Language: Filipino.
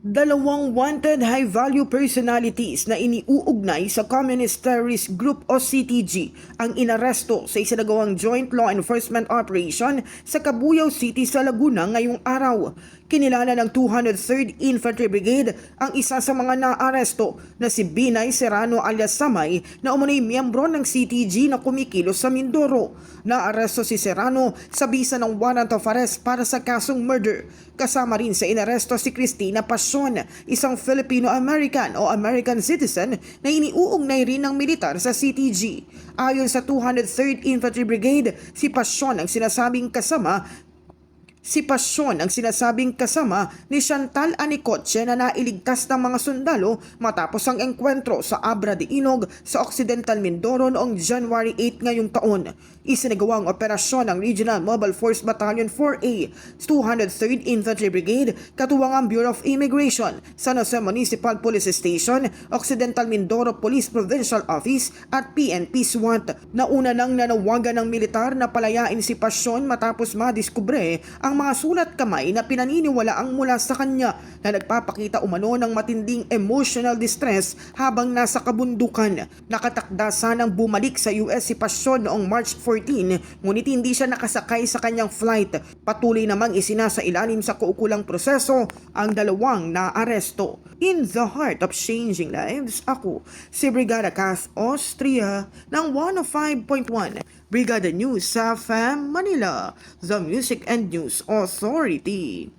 Dalawang wanted high-value personalities na iniuugnay sa Communist Terrorist Group o CTG ang inaresto sa isinagawang joint law enforcement operation sa Cabuyao City sa Laguna ngayong araw. Kinilala ng 203rd Infantry Brigade ang isa sa mga naaresto na si Binay Serrano alias Samay na umunoy miyembro ng CTG na kumikilos sa Mindoro. Naaresto si Serrano sa bisa ng warrant of arrest para sa kasong murder. Kasama rin sa inaresto si Cristina Pasion, isang Filipino-American o American citizen na iniuugnay rin ng militar sa CTG. Ayon sa 203rd Infantry Brigade, si Pasion ang sinasabing kasama ni Chantal Anicotche na nailigtas ng mga sundalo matapos ang engkwentro sa Abra de Inog sa Occidental Mindoro noong January 8 ngayong taon. Isinagawang operasyon ng Regional Mobile Force Battalion 4A, 203rd Infantry Brigade, katuwang ang Bureau of Immigration, San Jose Municipal Police Station, Occidental Mindoro Police Provincial Office at PNP SWAT. Nauna nang nanawagan ng militar na palayain si Pasion matapos madiskubre ang mga sulat kamay na pinaniniwalaang mula sa kanya na nagpapakita umano ng matinding emotional distress habang nasa kabundukan. Nakatakda sanang bumalik sa US si Pasion noong March 14, ngunit hindi siya nakasakay sa kanyang flight. Patuloy namang isinasailalim sa kaukulang proseso ang dalawang naaresto. In the heart of changing lives, ako si Brigada Kath Austria ng 105.1 Brigada News sa FM Manila, the Music and News Authority.